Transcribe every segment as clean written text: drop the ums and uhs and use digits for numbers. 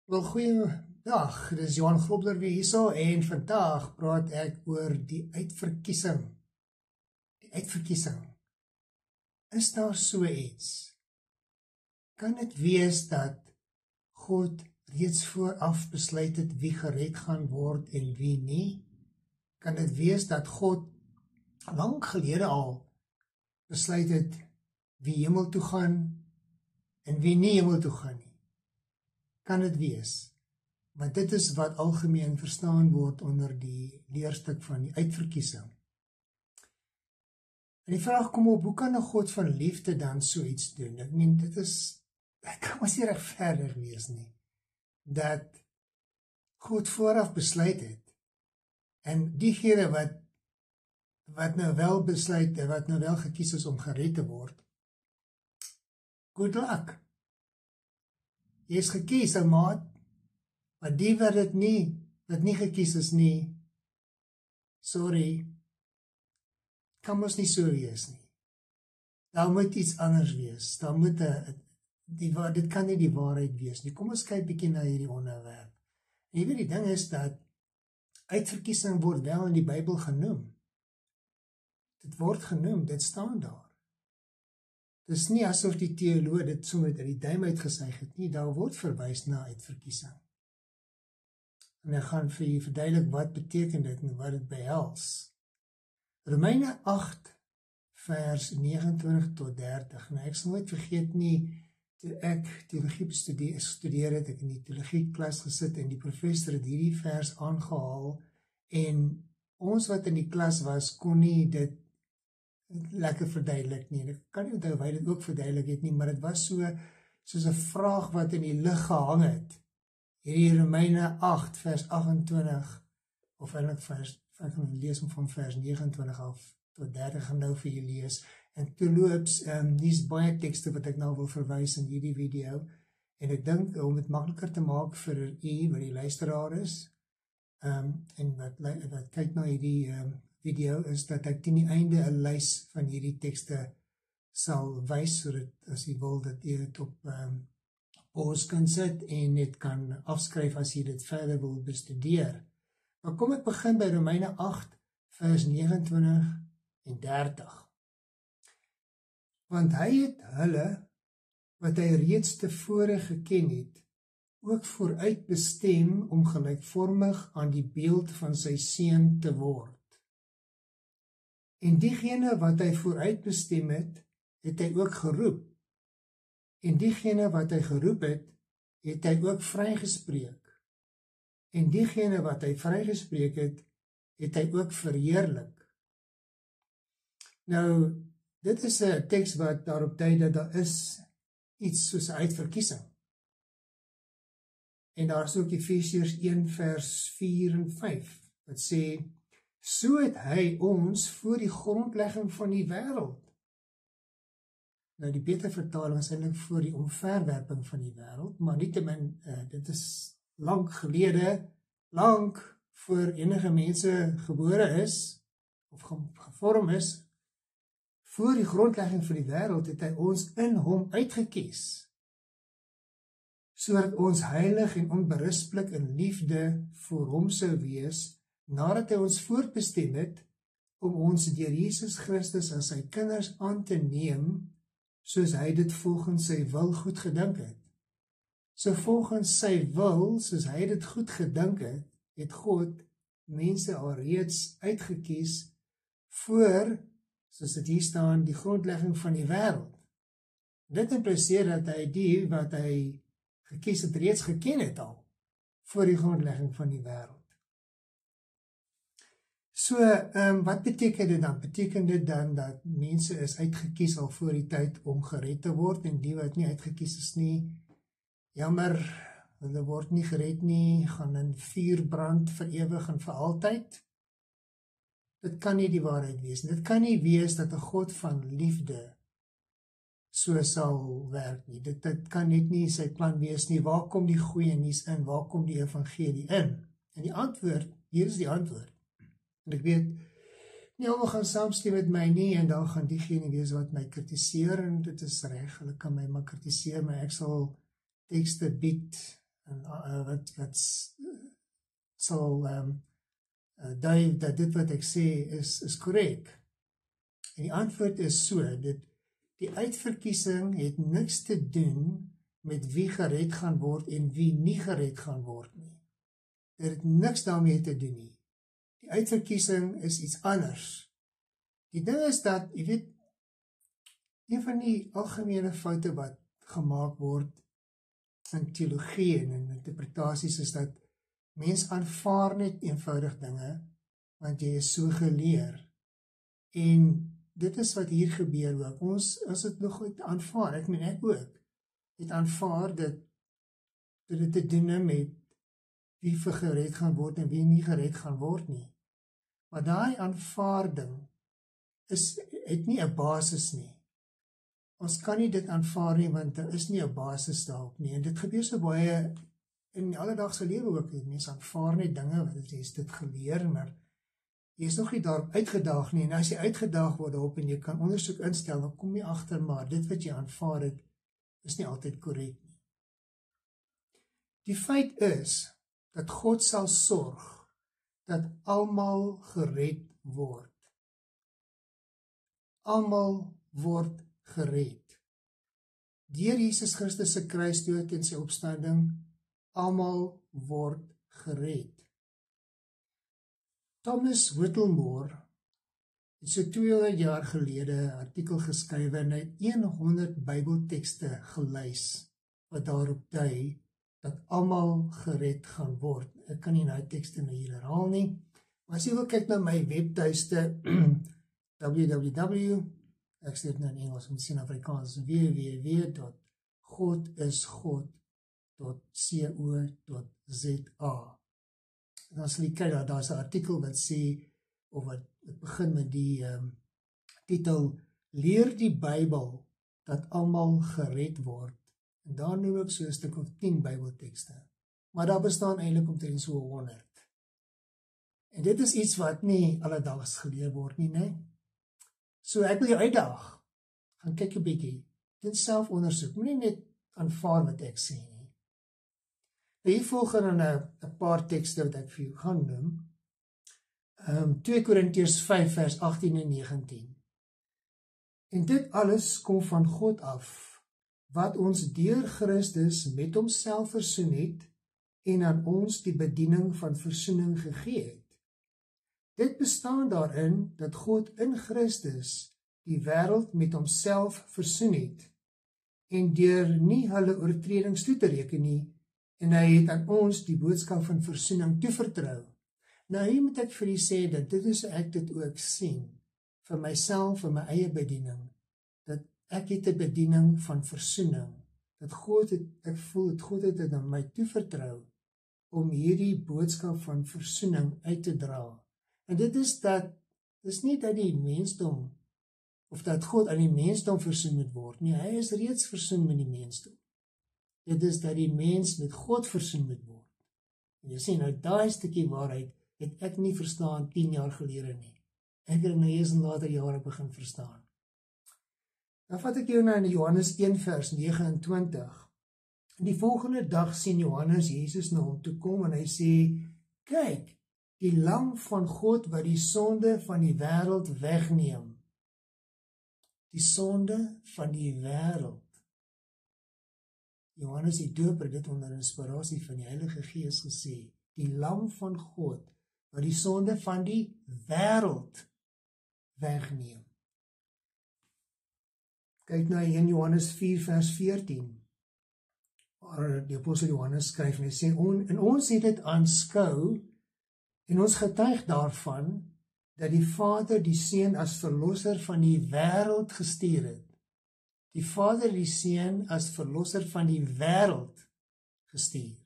Wel, goeiedag, dit is Johan Grobler weer hierso en vandag praat ek oor die uitverkiesing. Die uitverkiesing. Is daar so iets? Kan dit wees dat God reeds vooraf besluit het wie gered gaan word en wie nie? Kan dit wees dat God lank gelede al besluit het wie hemel toe gaan en wie nie hemel toe gaan nie? Kan dit wees? Want dit is wat algemeen verstaan word onder die leerstuk van die uitverkiesing. En die vraag kom op, hoe kan 'n God van liefde dan so iets doen? Ek meen, dit kan mos nie regverdig wees nie, dat God vooraf besluit het, en diegene wat nou wel besluit, wat nou wel gekies is om gered te word, good luck. Jy is gekies, ou maat, maar die wat nie gekies is nie, sorry, kan mos nie so wees nie. Daar moet iets anders wees, daar moet dit kan nie die waarheid wees nie. Kom ons kyk bietjie na hierdie onderwerp. En jy weet, die ding is dat uitverkiesing word wel in die Bybel genoem. Dit word genoem, dit staan daar. Dit is nie asof die teoloog dit so met die duim uitgesuig het nie, daar word verwys na uitverkiesing. En ek gaan vir julle verduidelik wat beteken dit en wat dit behels. Romeine 8 vers 29 tot 30. Nou, ek sal nooit vergeet nie, toe ek teologie studeer het, ek in die teologie klas gesit en die professor het hierdie vers aangehaal en ons wat in die klas was, kon nie dit lekker verduidelik nie. Ek kan nie onthou of hy dit ook verduidelik het nie, maar dit was soos 'n vraag wat in die lug gehang het. Hierdie Romeine 8 vers 28, of eintlik ek gaan lees van vers 29 af tot 30 gaan nou vir julle lees. En terloops, hier's baie tekste wat ek nou wil verwys in hierdie video, en ek dink om dit makliker te maak vir u wat die luisteraar is, en wat kyk na hierdie video, is dat ek teen die einde 'n lys van hierdie tekste sal wys, sodat as jy wil dat jy dit op pause kan sit en dit kan afskryf as jy dit verder wil bestudeer. Maar kom ek begin by Romeine 8 vers 29 en 30. Want hy het hulle wat hy reeds tevore geken het, ook vooruit bestem om gelykvormig aan die beeld van sy seun te word. En diegene wat hy vooruit bestem het, het hy ook geroep. En diegene wat hy geroep het hy ook vrygespreek. En diegene wat hy vrygespreek het hy ook verheerlik. Nou, dit is 'n teks wat daarop dui dat daar is iets soos 'n uitverkiesing. En daar is ook Efesiërs 1 vers 4 en 5, wat sê, so het hy ons voor die grondlegging van die wêreld. Nou, die beter vertaling is eintlik voor die omverwerping van die wêreld, maar nietemin, dit is lank gelede, lank voor enige mense gebore is, of gevorm is, voor die grondlegging van die wêreld het hy ons in hom uitgekies, sodat ons heilig en onberispelik in liefde vir hom sou wees, nadat hy ons voorbestem het, om ons deur Jesus Christus as sy kinders aan te neem, soos hy dit volgens sy wil goed gedink het. So volgens sy wil, soos hy dit goed gedink het God mense alreeds uitgekies voor, soos dit hier staan, die grondlegging van die wêreld. Dit impliseer dat hy die wat hy gekies het reeds geken het al, voor die grondlegging van die wêreld. So, wat beteken dit dan? Beteken dit dan dat mense is uitgekies al voor die tyd om gered te word, en die wat nie uitgekies is nie, jammer, hulle word nie gered nie, gaan in vuur brand vir ewig en vir altyd? Dit kan nie die waarheid wees. Dit kan nie wees dat 'n God van liefde so sal werk nie. Dit kan net nie sy plan wees nie. Waar kom die goeie nuus in? Waar kom die evangelie in? En die antwoord, hier is die antwoord. En ek weet, nie almal gaan saamstem met my nie, en dan gaan diegene wees wat my kritiseer, en dit is reg, hulle kan my maar kritiseer, maar ek sal tekste bied en wat sal dui dat dit wat ek sê is korrek. En die antwoord is so, die uitverkiesing het niks te doen met wie gered gaan word en wie nie gered gaan word nie. Dit het niks daarmee te doen nie. Die uitverkiesing is iets anders. Die ding is dat, jy weet, een van die algemene foute wat gemaak word in teologie en in interpretasies is dat mens aanvaar net eenvoudig dinge, want jy is so geleer. En dit is wat hier gebeur ook. Ons het nog goed aanvaar, ek ook, het aanvaar dat dit te doen met wie vir gered gaan word en wie nie gered gaan word nie. Maar daai aanvaarding het nie 'n basis nie. Ons kan nie dit aanvaar nie, want daar is nie 'n basis daarop nie. En dit gebeur so baie in die alledaagse lewe ook. Mense aanvaar net dinge, want jy is dit geleer, maar jy is nog nie daarop uitgedaag nie. En as jy uitgedaag word daarop en jy kan ondersoek instel, dan kom jy agter, maar dit wat jy aanvaar het, is nie altyd korrek nie. Die feit is dat God sal sorg dat almal gered word. Almal word gered. Deur Jesus Christus se kruisdood en sy opstanding, almal word gered. Thomas Whittemore het so 200 jaar gelede 'n artikel geskryf en hy het 100 Bybeltekste gelys wat daarop dui dat almal gered gaan word. Ek kan nie nou tekste nou hier herhaal nie, maar as jy wil kyk na my webtuiste www, ek sê dit nou in Engels, om te sien Afrikaans, www.godisgod.co.za. En dan sal jy kyk, daar's 'n artikel wat sê, of wat begin met die titel, Leer die Bybel dat almal gered word. En daar noem ek so 'n stuk of 10 Bybeltekste. Maar daar bestaan eintlik omtrent so 100. En dit is iets wat nie alledaags geleer word nie, né? So ek wil jou uitdaag, gaan kyk 'n bietjie, doen selfondersoek, moenie net aanvaar wat ek sê nie. Hier volg dan 'n paar tekste wat ek vir jou gaan noem. 2 Korintiërs 5 vers 18 en 19. En dit alles kom van God af, wat ons deur Christus met homself versoen het en aan ons die bediening van versoening gegee het. Dit bestaan daarin dat God in Christus die wêreld met homself versoen het en deur nie hulle oortredings toe te reken nie, en hy het aan ons die boodskap van versoening toevertrou. Nou hier moet ek vir u sê dat dit is hoe ek dit ook sien vir myself, vir my eie bediening, dat ek het 'n bediening van versoening, dat ek voel dat God het dit aan my toevertrou om hierdie boodskap van versoening uit te dra. En dit is nie dat die mensdom, of dat God aan die mensdom versoen moet word nie, hy is reeds versoen met die mensdom. Dit is dat die mens met God versoen moet word. En jy sê, nou daai stukkie waarheid het ek nie verstaan 10 jaar gelede nie. Ek het nou eers in later jare begin verstaan. Dan vat ek jou nou in Johannes 1 vers 29. En die volgende dag sien Johannes Jesus na hom toe kom en hy sê, kyk, die lam van God wat die sonde van die wêreld wegneem. Die sonde van die wêreld. Johannes die Doper het dit onder inspirasie van die Heilige Gees gesê, die lam van God wat die sonde van die wêreld wegneem. Kyk na 1 Johannes 4 vers 14, waar die apostel Johannes skryf en hy sê, en ons het dit aanskou en ons getuig daarvan dat die Vader die Seun as verlosser van die wêreld gestuur het. Die Vader die Seun as verlosser van die wêreld gestuur.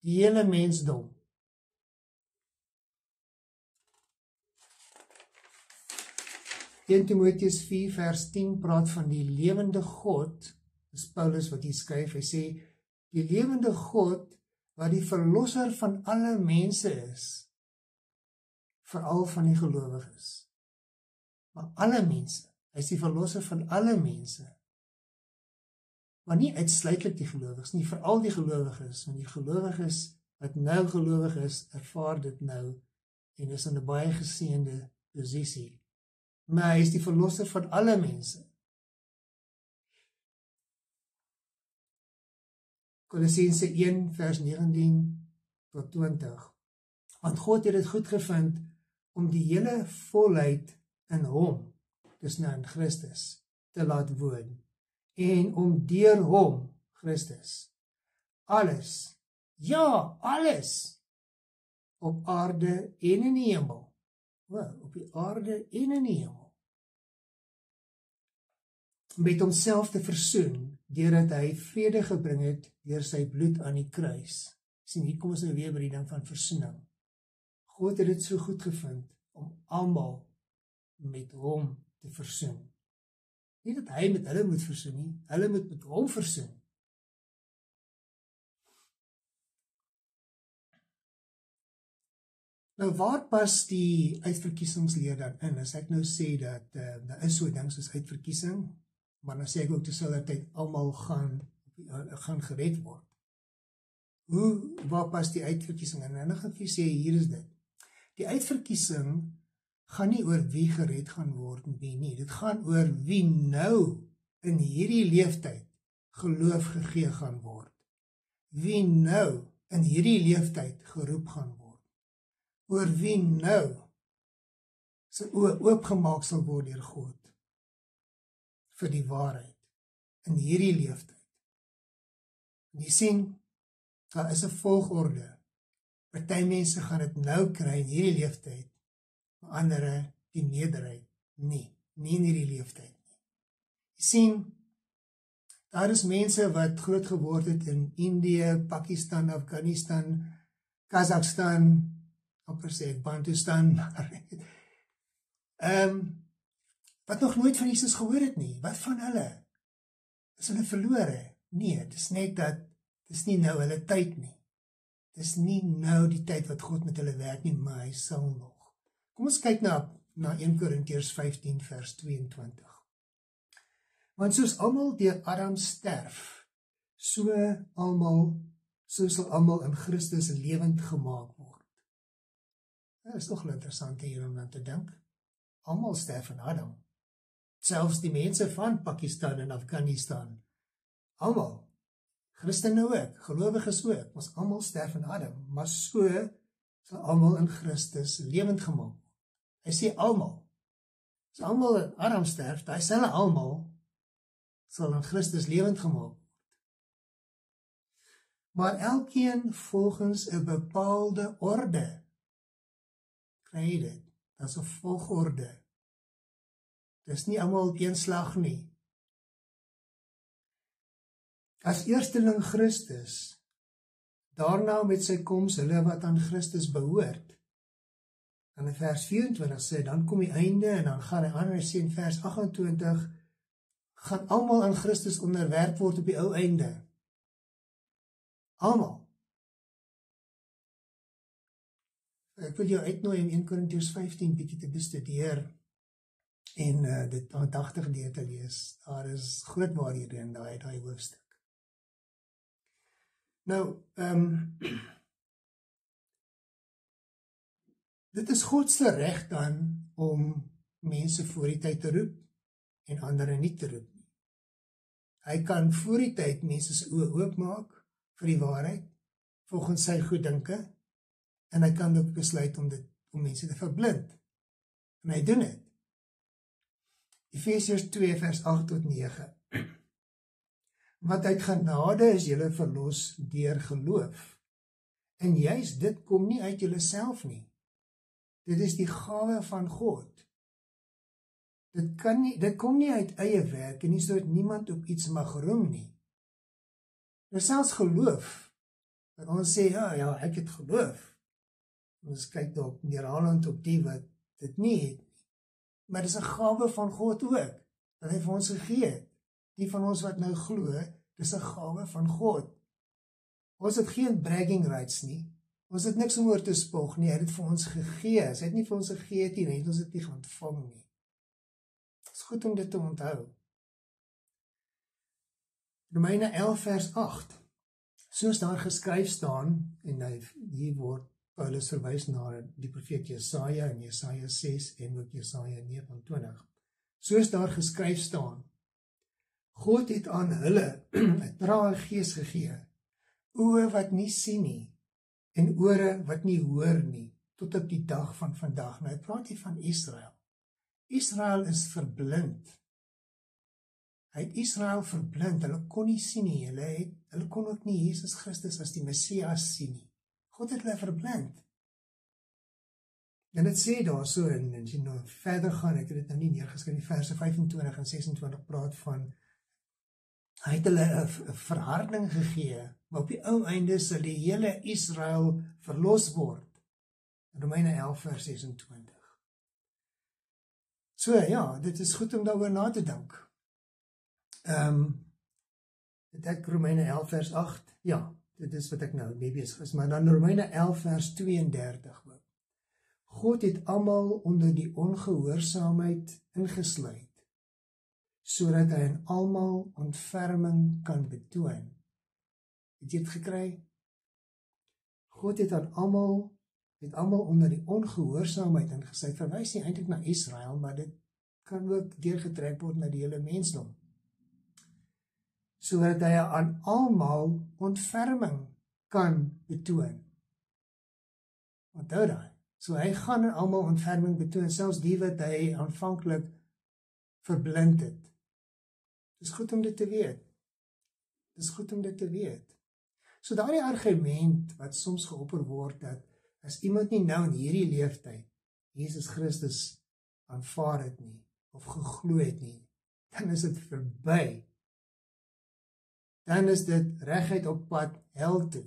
Die hele mensdom. In Timoteus 4 vers 10 praat van die lewende God, dis Paulus wat hier skryf, hy sê, die lewende God wat die verlosser van alle mense is, veral van die gelowiges. Maar alle mense, hy is die verlosser van alle mense. maar nie uitsluitlik die gelowiges nie, veral die gelowiges, want die gelowiges wat nou gelowig is, ervaar dit nou en is in 'n baie geseënde posisie. Maar hy is die verlosser van alle mense. Kolossense 1 vers 19 tot 20. Want God het dit goed gevind om die hele volheid in hom, dis nou in Christus, te laat woon en om deur hom, Christus, alles, ja, alles op aarde en in die hemel, op die aarde en in die hemel, met homself te versoen, deurdat hy vrede gebring het deur sy bloed aan die kruis. Sien, hier kom ons nou weer by die ding van versoening. God het dit so goed gevind om almal met hom te versoen. Nie dat hy met hulle moet versoen nie, hulle moet met hom versoen. Nou waar pas die uitverkiesingsleer dan in? As ek nou sê dat daar is so ding soos uitverkiesing, maar dan sê ek ook terselfdertyd almal gaan gered word. Waar pas die uitverkiesing in? En dan gaan ek vir sê, hier is dit. Die uitverkiesing gaan nie oor wie gered gaan word en wie nie. Dit gaan oor wie nou in hierdie leeftyd geloof gegee gaan word. Wie nou in hierdie leeftyd geroep gaan word. Oor wie nou sy oë oopgemaak sal word deur God vir die waarheid in hierdie leeftyd. En jy sien, daar is 'n volgorde. Party mense gaan dit nou kry in hierdie leeftyd, maar ander die meerderheid nie in hierdie leeftyd nie. Jy sien, daar is mense wat groot geword het in Indië, Pakistan, Afghanistan, Kazakhstan, amper sê ek Bantustan, wat nog nooit van Jesus gehoor het nie. Wat van hulle? Is hulle verlore? Nee, dit is net dat dis nie nou hulle tyd nie. Dis nie nou die tyd wat God met hulle werk nie, maar hy sal nog. Kom ons kyk na 1 Korintiërs 15 vers 22. Want soos almal deur Adam sterf, so sal almal in Christus lewend gemaak word. Dit is nog interessant hier om aan te dink. Almal sterf in Adam. Selfs die mense van Pakistan en Afghanistan. Almal. Christene ook, gelowiges ook, ons almal sterf in Adam, maar so sal almal in Christus lewend gemaak word. Hy sê almal. As almal in Adam sterf, daai selfe almal sal in Christus lewend gemaak word. Maar elkeen volgens 'n bepaalde orde. Kry dit? Dit is 'n volgorde. Dis nie almal op een slag nie. As eersteling Christus, daarna met sy koms hulle wat aan Christus behoort. En in vers 24 sê, dan kom die einde en dan gaan hy aan en sê in vers 28, gaan almal aan Christus onderwerp word op die ou einde. Almal. Ek wil jou uitnooi om 1 Korintiërs 15 bietjie te bestudeer en dit aandagtig deur te lees. Daar is groot waarhede in daai hoofstuk. Nou, dit is God se reg dan om mense voor die tyd te roep en ander nie te roep nie. Hy kan voor die tyd mense se oë oopmaak vir die waarheid volgens sy goeddinke en hy kan ook besluit om mense te verblind. En hy doen dit. Efesiërs 2 vers 8 tot 9. Want uit genade is julle verlos deur geloof. En juist dit kom nie uit julleself nie. Dit is die gawe van God. Dit kom nie uit eie werk en nie sodat niemand op iets mag roem nie. Nou selfs geloof, dat ons sê, ja, ek het geloof. Ons kyk op neerhalend op die wat dit nie het nie. Maar dit is 'n gawe van God ook, dat hy vir ons gegee het. Die van ons wat nou glo, dis 'n gawe van God. Ons het geen bragging rights nie. Ons het niks om oor te spog nie. Hy het dit vir ons gegee. Hy het nie vir ons gegee nie, hy het ons dit nie ontvang nie. Het is goed om dit te onthou. Romeine 11 vers 8. Soos daar geskryf staan, en hier word Paulus verwys na die profeet Jesaja in Jesaja 6 en ook Jesaja 29. Soos daar geskryf staan, God het aan hulle 'n trae gees gegee, oë wat nie sien nie, en ore wat nie hoor nie, tot op die dag van vandag. Nou, hy praat hier van Israel. Israel is verblind. Hy het Israel verblind, hulle kon nie sien nie, hulle kon ook nie Jesus Christus as die Messias sien nie. God het hulle verblind. En dit sê daar so, en as jy nou verder gaan, ek het dit nou nie neergeskryf, die verse 25 en 26 praat van, hy het hulle 'n verharding gegee, maar op die ou einde sal die hele Israel verlos word. Romeine 11 vers 26. So ja, dit is goed om daaroor na te dink. Het ek Romeine 11 vers 8? Ja, dit is wat ek nou mee besig is, maar dan Romeine 11 vers 32 ook. God het almal onder die ongehoorsaamheid ingesluit, sodat hy in almal ontferming kan betoon. Het jy dit gekry? God het almal onder die ongehoorsaamheid ingesluit. Verwys nie eintlik na Israel, maar dit kan ook deurgetrek word na die hele mensdom. Sodat hy aan almal ontferming kan betoon. Onthou daai. So hy gaan aan almal ontferming betoon, selfs die wat hy aanvanklik verblind het. Dis goed om dit te weet. Dis goed om dit te weet. So daardie argument wat soms geopper word, dat as iemand nie nou in hierdie leeftyd Jesus Christus aanvaar het nie, of geglo het nie, dan is dit verby. Dan is dit reguit op pad hel toe.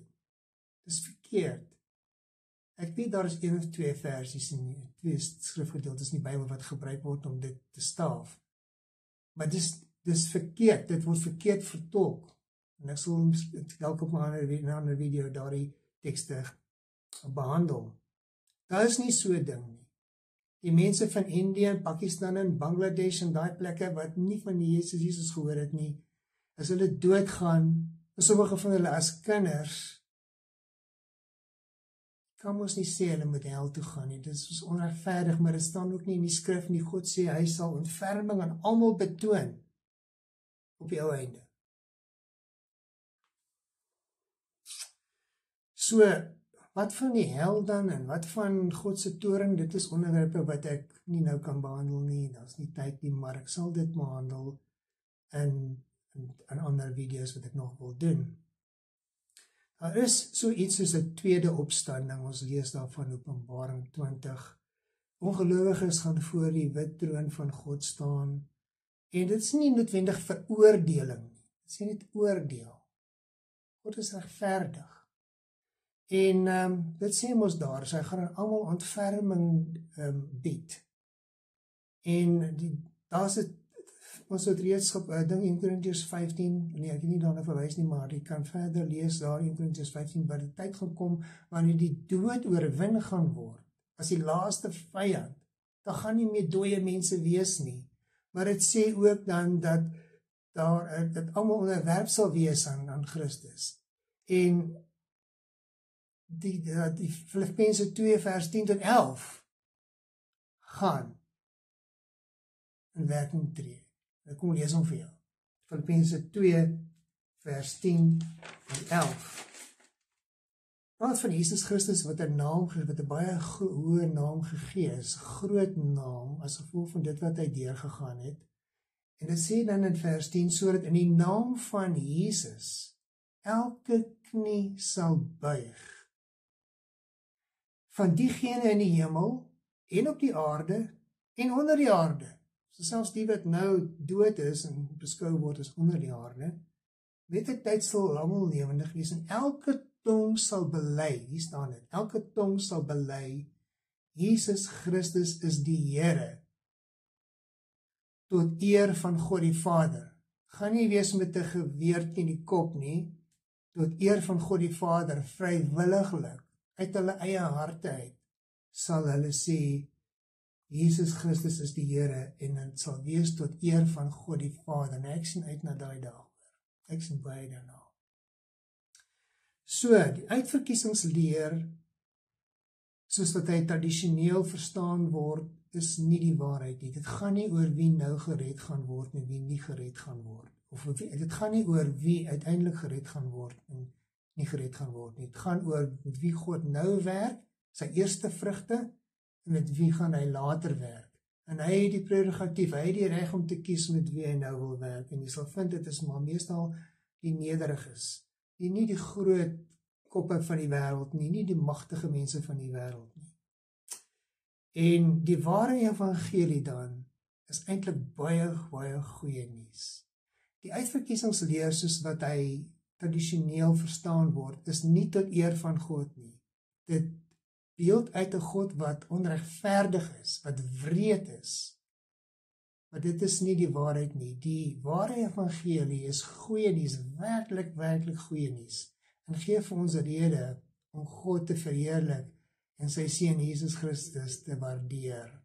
Dis verkeerd. Ek weet daar is 1 of 2 versies en 2 skrifgedeeltes in die Bybel wat gebruik word om dit te staaf. Maar dis verkeerd, dit word verkeerd vertolk. En ek sal dalk op 'n ander video daardie tekste behandel. Daar is nie so 'n ding nie. Die mense van Indië en Pakistan en Bangladesh en daai plekke wat nie van die Jesus gehoor het nie, as hulle doodgaan, sommige van hulle as kinders, kan ons nie sê hulle moet hel toe gaan nie. Dit is onregverdig, maar dit staan ook nie in die skrif nie. God sê hy sal ontferming aan almal betoon op die ou einde. So, wat van die hel dan en wat van God se toorn? Dit is onderwerpe wat ek nie nou kan behandel nie. Daar's nie tyd nie, maar ek sal dit behandel in ander video's wat ek nog wil doen. Daar is so iets soos 'n tweede opstanding. Ons lees daarvan Openbaring 20. Ongelowiges gaan voor die wit troon van God staan. En dit is nie noodwendig veroordeling nie. Dit is net oordeel. God is regverdig. En dit sê mos daar, sy gaan aan almal ontferming bied. En daar's dit, ons het reeds ding 1 Korintiërs 15, nee, ek het nie daarna verwys nie, maar jy kan verder lees daar 1 Korintiërs 15, waar die tyd gaan kom, wanneer die dood oorwin gaan word, as die laaste vyand, dan gaan nie meer dooie mense wees nie, maar dit sê ook dan, dat dat almal onderwerp sal wees aan Christus, en die Filippense 2 vers 10 tot 11, gaan in werking tree. Ek kom lees hom vir jou. Filippense 2 vers 10 en 11. Praat van Jesus Christus wat 'n naam, wat 'n baie hoë naam gegee is, groot naam, as gevolg van dit wat hy deurgegaan het. En dit sê dan in vers 10, sodat in die naam van Jesus elke knie sal buig, van diegene in die hemel en op die aarde en onder die aarde. So selfs die wat nou dood is en beskou word as onder die aarde, met die tyd sal almal lewendig wees en elke tong sal bely, hier staan dit, elke tong sal bely, Jesus Christus is die Here, tot eer van God die Vader. Gaan nie wees met 'n geweer teen die kop nie, tot eer van God die Vader, vrywilliglik, uit hulle eie harte uit, sal hulle sê, Jesus Christus is die Here, en dit sal wees tot eer van God die Vader. En ek sien uit na daai dag. Ek sien baie daarna. So, die uitverkiesingsleer, soos wat hy tradisioneel verstaan word, is nie die waarheid nie. Dit gaan nie oor wie nou gered gaan word en wie nie gered gaan word. Of dit gaan nie oor wie uiteindelik gered gaan word en nie gered gaan word nie. Dit gaan oor met wie God nou werk, sy eerste vrugte, en met wie gaan hy later werk. En hy het die prerogatief, hy het die reg om te kies met wie hy nou wil werk. En jy sal vind, dit is maar meestal die nederiges, nie die groot koppe van die wêreld nie die magtige mense van die wêreld nie. En die ware evangelie dan, is eintlik baie goeie nuus. Die uitverkiesingsleer soos wat hy tradisioneel verstaan word, is nie tot eer van God nie. Dit beeld uit 'n God wat onregverdig is, wat wreed is. Maar dit is nie die waarheid nie. Die ware evangelie is goeie nuus, werklik goeie nuus. En gee vir ons 'n rede om God te verheerlik en sy seun Jesus Christus te waardeer.